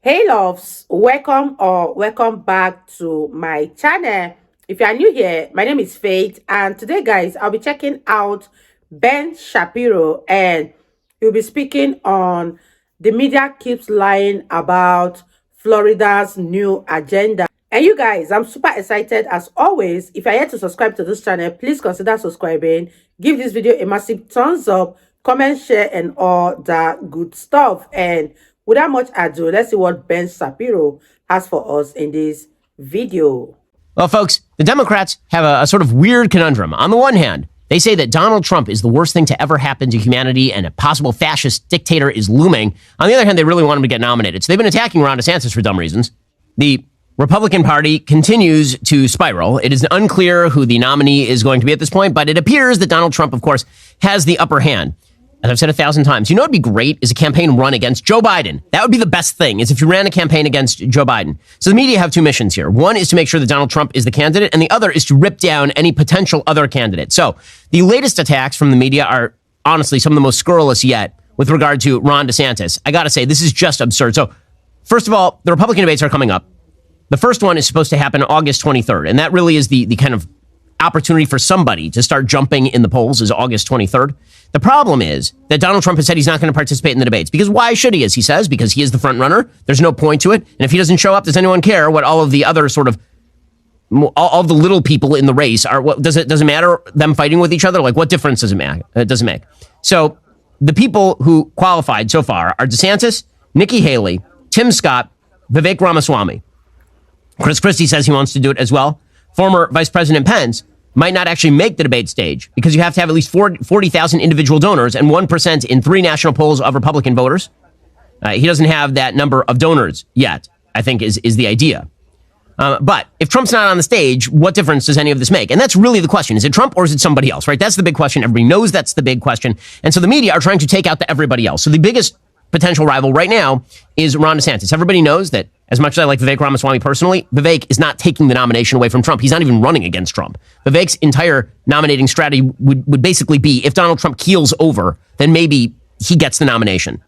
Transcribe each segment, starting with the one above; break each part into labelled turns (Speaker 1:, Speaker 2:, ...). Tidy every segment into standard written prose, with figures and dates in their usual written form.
Speaker 1: Hey loves, welcome back to my channel. If you are new here, my name is Faith, and today guys, I'll be checking out Ben Shapiro, and he'll be speaking on the media keeps lying about Florida's new agenda. And you guys, I'm super excited as always. If you're yet to subscribe to this channel, please consider subscribing. Give this video a massive thumbs up, comment, share, and all that good stuff. And without much ado, let's see what Ben Shapiro has for us in this video.
Speaker 2: Well, folks, the Democrats have a sort of weird conundrum. On the one hand, they say that Donald Trump is the worst thing to ever happen to humanity and a possible fascist dictator is looming. On the other hand, they really want him to get nominated. So they've been attacking Ron DeSantis for dumb reasons. The Republican Party continues to spiral. It is unclear who the nominee is going to be at this point, but it appears that Donald Trump, of course, has the upper hand. As I've said 1,000 times, you know what'd be great is a campaign run against Joe Biden. That would be the best thing, is if you ran a campaign against Joe Biden. So the media have two missions here. One is to make sure that Donald Trump is the candidate, and the other is to rip down any potential other candidate. So the latest attacks from the media are honestly some of the most scurrilous yet with regard to Ron DeSantis. I gotta say, this is just absurd. So first of all, the Republican debates are coming up. The first one is supposed to happen August 23rd, and that really is the kind of opportunity for somebody to start jumping in the polls is August 23rd. The problem is that Donald Trump has said he's not going to participate in the debates. Because why should he, as he says? Because he is the front runner. There's no point to it. And if he doesn't show up, does anyone care what all of the other sort of, all of the little people in the race are? What does it matter them fighting with each other? Like, what difference does it make? It doesn't make. So the people who qualified so far are DeSantis, Nikki Haley, Tim Scott, Vivek Ramaswamy. Chris Christie says he wants to do it as well. Former Vice President Pence might not actually make the debate stage because you have to have at least 40,000 individual donors and 1% in 3 national polls of Republican voters. He doesn't have that number of donors yet, I think is the idea. But if Trump's not on the stage, what difference does any of this make? And that's really the question. Is it Trump or is it somebody else, right? That's the big question. Everybody knows that's the big question. And so the media are trying to take out everybody else. So the biggest potential rival right now is Ron DeSantis. Everybody knows that as much as I like Vivek Ramaswamy personally, Vivek is not taking the nomination away from Trump. He's not even running against Trump. Vivek's entire nominating strategy would basically be if Donald Trump keels over, then maybe he gets the nomination.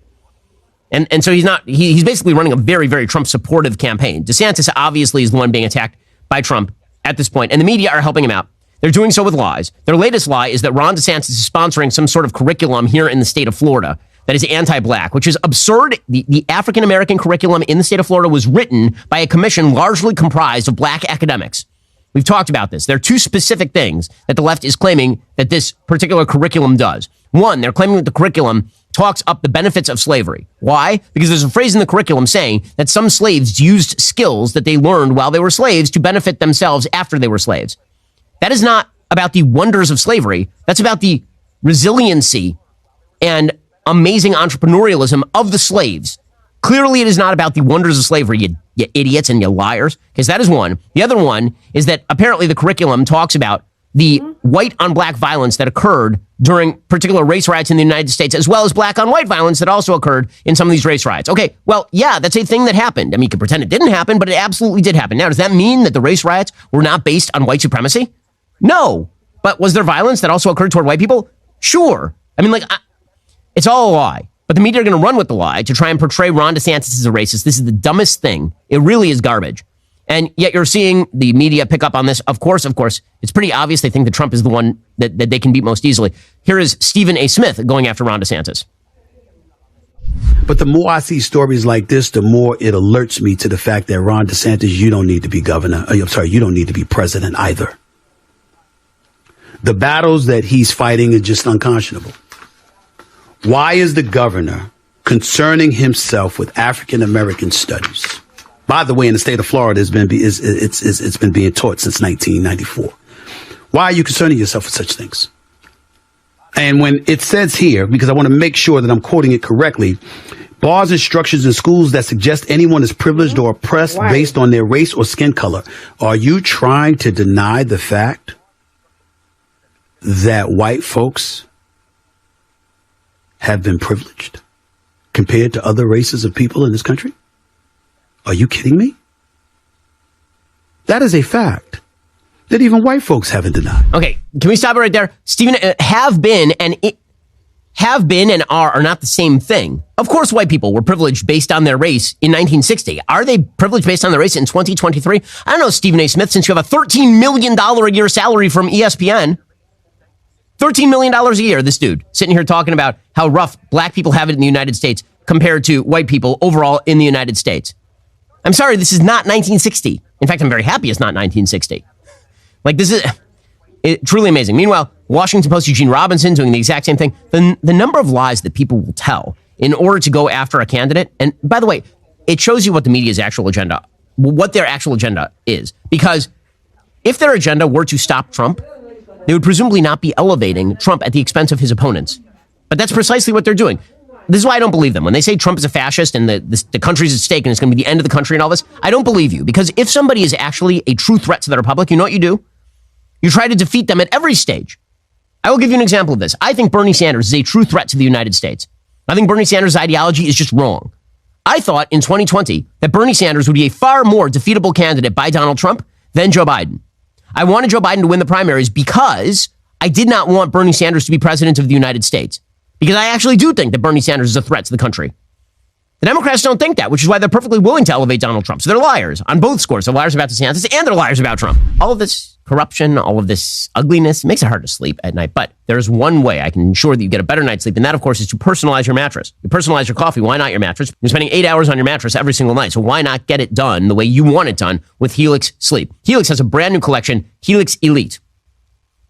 Speaker 2: And so he's basically running a very, very Trump supportive campaign. DeSantis obviously is the one being attacked by Trump at this point, and the media are helping him out. They're doing so with lies. Their latest lie is that Ron DeSantis is sponsoring some sort of curriculum here in the state of Florida that is anti-black, which is absurd. The African-American curriculum in the state of Florida was written by a commission largely comprised of black academics. We've talked about this. There are 2 specific things that the left is claiming that this particular curriculum does. One, they're claiming that the curriculum talks up the benefits of slavery. Why? Because there's a phrase in the curriculum saying that some slaves used skills that they learned while they were slaves to benefit themselves after they were slaves. That is not about the wonders of slavery. That's about the resiliency and amazing entrepreneurialism of the slaves. Clearly, it is not about the wonders of slavery, you idiots and you liars, because that is one. The other one is that apparently the curriculum talks about the white on black violence that occurred during particular race riots in the United States, as well as black on white violence that also occurred in some of these race riots. Okay, well, yeah, that's a thing that happened. I mean, you can pretend it didn't happen, but it absolutely did happen. Now, does that mean that the race riots were not based on white supremacy? No. But was there violence that also occurred toward white people? Sure. I mean, it's all a lie. But the media are going to run with the lie to try and portray Ron DeSantis as a racist. This is the dumbest thing. It really is garbage. And yet you're seeing the media pick up on this. Of course, it's pretty obvious they think that Trump is the one that they can beat most easily. Here is Stephen A. Smith going after Ron DeSantis.
Speaker 3: But the more I see stories like this, the more it alerts me to the fact that Ron DeSantis, you don't need to be governor. You don't need to be president either. The battles that he's fighting are just unconscionable. Why is the governor concerning himself with African American studies? By the way, in the state of Florida, it's been being taught since 1994. Why are you concerning yourself with such things? And when it says here, because I want to make sure that I'm quoting it correctly, laws and structures in schools that suggest anyone is privileged or oppressed based on their race or skin color. Are you trying to deny the fact that white folks have been privileged compared to other races of people in this country? Are you kidding me? That is a fact that even white folks haven't denied.
Speaker 2: Okay, can we stop it right there? Stephen, have been, and have been and are not the same thing. Of course, white people were privileged based on their race in 1960. Are they privileged based on their race in 2023? I don't know, Stephen A. Smith, since you have a $13 million a year salary from ESPN. $13 million a year, this dude, sitting here talking about how rough black people have it in the United States compared to white people overall in the United States. I'm sorry, this is not 1960. In fact, I'm very happy it's not 1960. Like, this is truly amazing. Meanwhile, Washington Post Eugene Robinson doing the exact same thing. The number of lies that people will tell in order to go after a candidate. And by the way, it shows you what the media's actual agenda, what their actual agenda is. Because if their agenda were to stop Trump, they would presumably not be elevating Trump at the expense of his opponents. But that's precisely what they're doing. This is why I don't believe them. When they say Trump is a fascist and the country's at stake and it's going to be the end of the country and all this, I don't believe you. Because if somebody is actually a true threat to the republic, you know what you do? You try to defeat them at every stage. I will give you an example of this. I think Bernie Sanders is a true threat to the United States. I think Bernie Sanders' ideology is just wrong. I thought in 2020 that Bernie Sanders would be a far more defeatable candidate by Donald Trump than Joe Biden. I wanted Joe Biden to win the primaries because I did not want Bernie Sanders to be president of the United States. Because I actually do think that Bernie Sanders is a threat to the country. The Democrats don't think that, which is why they're perfectly willing to elevate Donald Trump. So they're liars on both scores. They're liars about DeSantis and they're liars about Trump. All of this corruption, all of this ugliness makes it hard to sleep at night. But there's one way I can ensure that you get a better night's sleep. And that, of course, is to personalize your mattress. You personalize your coffee. Why not your mattress? You're spending 8 hours on your mattress every single night. So why not get it done the way you want it done with Helix Sleep? Helix has a brand new collection, Helix Elite.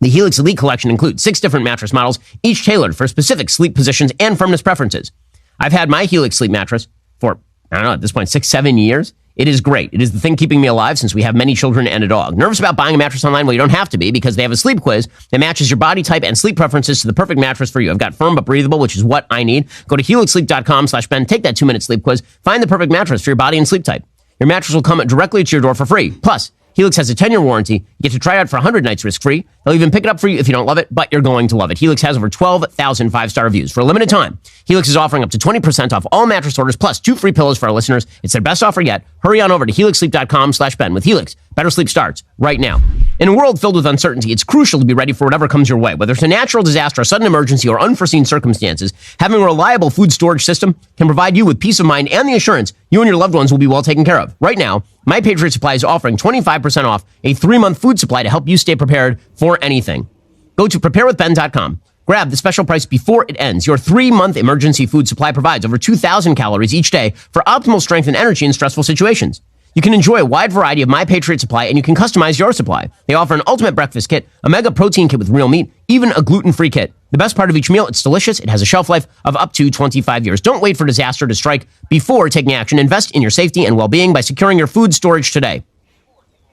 Speaker 2: The Helix Elite collection includes 6 different mattress models, each tailored for specific sleep positions and firmness preferences. I've had my Helix Sleep mattress for, I don't know, at this point, 6-7 years. It is great. It is the thing keeping me alive since we have many children and a dog. Nervous about buying a mattress online? Well, you don't have to be because they have a sleep quiz that matches your body type and sleep preferences to the perfect mattress for you. I've got firm but breathable, which is what I need. Go to helixsleep.com/Ben, take that 2-minute sleep quiz, find the perfect mattress for your body and sleep type. Your mattress will come directly to your door for free. Plus, Helix has a 10-year warranty. You get to try it out for 100 nights risk-free. They'll even pick it up for you if you don't love it, but you're going to love it. Helix has over 12,000 5-star reviews. For a limited time, Helix is offering up to 20% off all mattress orders plus 2 free pillows for our listeners. It's their best offer yet. Hurry on over to helixsleep.com/Ben. With Helix, better sleep starts right now. In a world filled with uncertainty, it's crucial to be ready for whatever comes your way. Whether it's a natural disaster, a sudden emergency, or unforeseen circumstances, having a reliable food storage system can provide you with peace of mind and the assurance you and your loved ones will be well taken care of. Right now, My Patriot Supply is offering 25% off a 3-month food supply to help you stay prepared for anything. Go to preparewithben.com. Grab the special price before it ends. Your 3-month emergency food supply provides over 2,000 calories each day for optimal strength and energy in stressful situations. You can enjoy a wide variety of My Patriot Supply, and you can customize your supply. They offer an ultimate breakfast kit, a mega protein kit with real meat, even a gluten-free kit. The best part of each meal, it's delicious. It has a shelf life of up to 25 years. Don't wait for disaster to strike before taking action. Invest in your safety and well-being by securing your food storage today.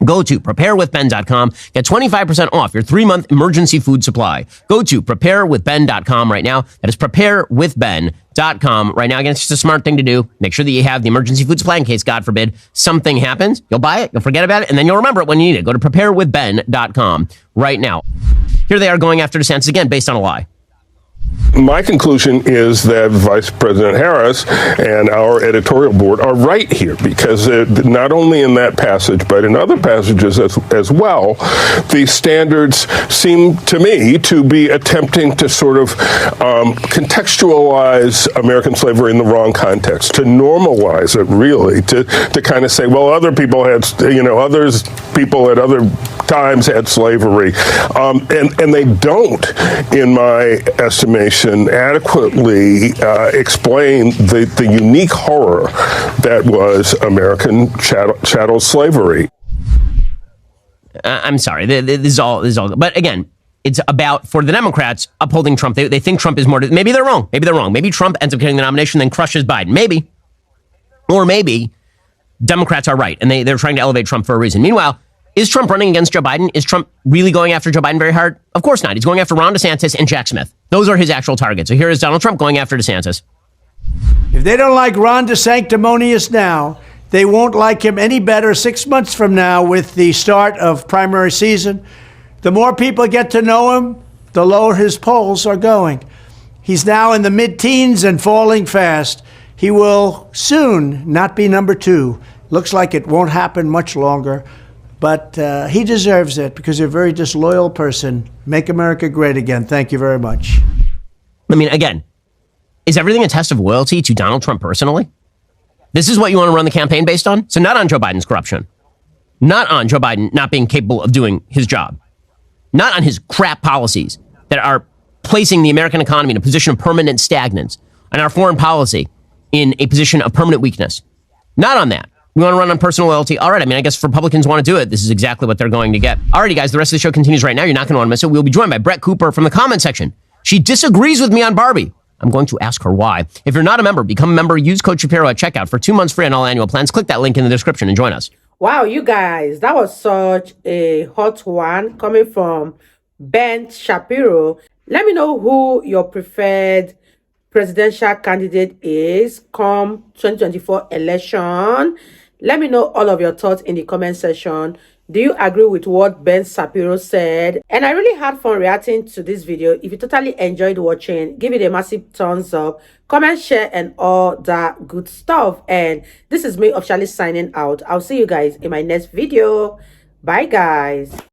Speaker 2: Go to preparewithben.com. Get 25% off your 3-month emergency food supply. Go to preparewithben.com right now. That is preparewithben.com right now. Again, it's just a smart thing to do. Make sure that you have the emergency food supply in case, God forbid, something happens. You'll buy it, you'll forget about it, and then you'll remember it when you need it. Go to preparewithben.com right now. Here they are going after DeSantis again based on a lie.
Speaker 4: My conclusion is that Vice President Harris and our editorial board are right here because not only in that passage, but in other passages as well, the standards seem to me to be attempting to sort of contextualize American slavery in the wrong context, to normalize it really, to kind of say, well, other people had, others people at other times had slavery. And they don't, in my estimation, adequately explain the unique horror that was American chattel slavery.
Speaker 2: I'm sorry, this is all. But again, it's about, for the Democrats, upholding Trump. They think Trump is more. Maybe they're wrong. Maybe Trump ends up getting the nomination, then crushes Biden. Maybe, or maybe Democrats are right, and they're trying to elevate Trump for a reason. Meanwhile, is Trump running against Joe Biden? Is Trump really going after Joe Biden very hard? Of course not. He's going after Ron DeSantis and Jack Smith. Those are his actual targets. So here is Donald Trump going after DeSantis.
Speaker 5: If they don't like Ron DeSanctimonious now, they won't like him any better 6 months from now with the start of primary season. The more people get to know him, the lower his polls are going. He's now in the mid-teens and falling fast. He will soon not be number 2. Looks like it won't happen much longer. But he deserves it because he's a very disloyal person. Make America great again. Thank you very much.
Speaker 2: I mean, again, is everything a test of loyalty to Donald Trump personally? This is what you want to run the campaign based on? So not on Joe Biden's corruption, not on Joe Biden not being capable of doing his job, not on his crap policies that are placing the American economy in a position of permanent stagnance and our foreign policy in a position of permanent weakness. Not on that. We want to run on personal loyalty. All right. I mean, I guess if Republicans want to do it, this is exactly what they're going to get. Alrighty, guys. The rest of the show continues right now. You're not going to want to miss it. We'll be joined by Brett Cooper from the comment section. She disagrees with me on Barbie. I'm going to ask her why. If you're not a member, become a member. Use code Shapiro at checkout for 2 months free on all annual plans. Click that link in the description and join us.
Speaker 1: Wow, you guys, that was such a hot one coming from Ben Shapiro. Let me know who your preferred presidential candidate is come 2024 election. Let me know all of your thoughts in the comment section. Do you agree with what Ben Shapiro said? And I really had fun reacting to this video. If you totally enjoyed watching, give it a massive thumbs up, comment, share, and all that good stuff. And this is me officially signing out. I'll see you guys in my next video. Bye, guys.